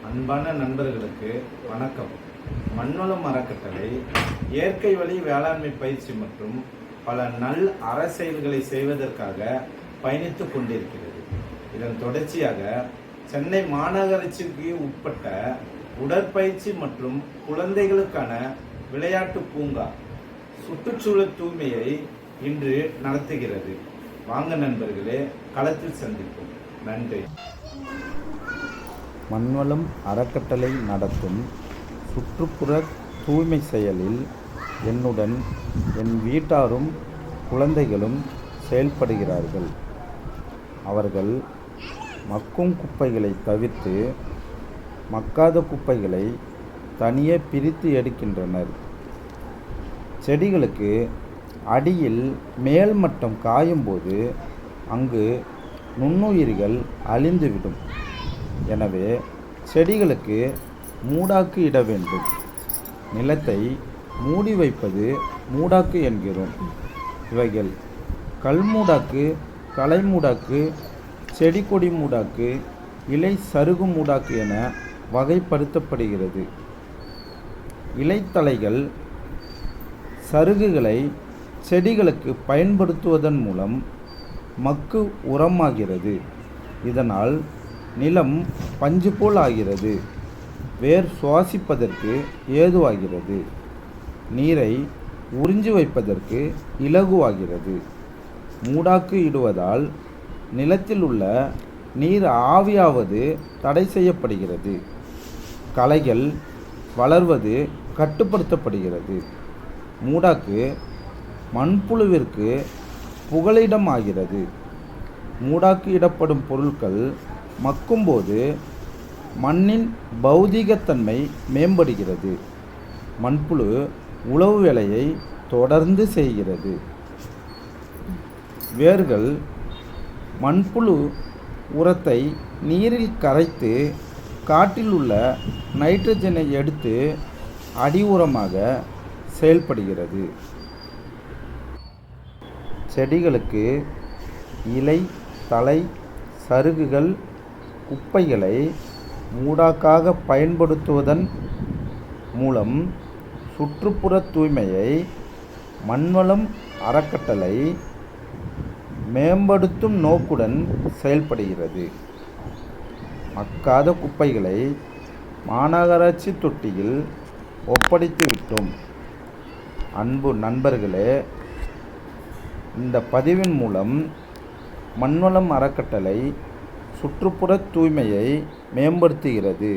அன்பான நண்பர்களுக்கு வணக்கம். மண்வளம் அறக்கட்டளை இயற்கை வழி வேளாண்மை பயிற்சி மற்றும் பல அரசியல்களை செய்வதற்காக பயணித்துக் கொண்டிருக்கிறது. இதன் தொடர்ச்சியாக சென்னை மாநகராட்சிக்கு உட்பட்ட உடற்பயிற்சி மற்றும் குழந்தைகளுக்கான விளையாட்டு பூங்கா சுற்றுச்சூழல் தூய்மையை இன்று நடத்துகிறது. வாங்க நண்பர்களே, களத்தில் சந்திப்போம். நன்றி. மண்வளம் அறக்கட்டளை நடத்தும் சுற்றுப்புற தூய்மை செயலில் என்னுடன் என் வீட்டாரும் குழந்தைகளும் செயல்படுகிறார்கள். அவர்கள் மக்கும் குப்பைகளை தவிர்த்து மக்காத குப்பைகளை தனியே பிரித்து எடுக்கின்றனர். செடிகளுக்கு அடியில் மேல்மட்டம் காயும்போது அங்கு நுண்ணுயிர்கள் அழிந்துவிடும். எனவே செடிகளுக்கு மூடாக்கு இட வேண்டும். நிலத்தை மூடி வைப்பது மூடாக்கு என்கிறோம். இவைகள் கல் மூடாக்கு, களை மூடாக்கு, செடி கொடி மூடாக்கு, இலை சருகு மூடாக்கு என வகைப்படுத்தப்படுகிறது. இலைத்தலைகள் சருகுகளை செடிகளுக்கு பயன்படுத்துவதன் மூலம் மக்கு உரமாகிறது. இதனால் நிலம் பஞ்சு போல் ஆகிறது. வேர் சுவாசிப்பதற்கு ஏதுவாகிறது. நீரை உறிஞ்சி வைப்பதற்கு இலகுவாகிறது. மூடாக்கு இடுவதால் நிலத்தில் உள்ள நீர் ஆவியாவது தடை செய்யப்படுகிறது. களைகள் வளர்வது கட்டுப்படுத்தப்படுகிறது. மூடாக்கு மண்புழுவிற்கு புகலிடம் ஆகிறது. மூடாக்கு இடப்படும் பொருட்கள் மக்கும்போது மண்ணின் பௌதீகத்தன்மை மேம்படுகிறது. மண்புழு உழவு வேலையை தொடர்ந்து செய்கிறது. வேர்கள் மண்புழு உரத்தை நீரில் கரைத்து காற்றில் உள்ள நைட்ரஜனை எடுத்து அடி உரமாக செயல்படுகிறது. செடிகளுக்கு இலை, தலை, சருகுகள், குப்பைகளை மூடாக்காக பயன்படுத்துவதன் மூலம் சுற்றுப்புற தூய்மையை மண்வளம் அறக்கட்டளை மேம்படுத்தும் நோக்குடன் செயல்படுகிறது. மக்காத குப்பைகளை மாநகராட்சி தொட்டியில் ஒப்படைத்துவிட்டோம். அன்பு நண்பர்களே, இந்த பதிவின் மூலம் மண்வளம் அறக்கட்டளை சுற்றுப்புற தூய்மையை மேம்படுத்துகிறது.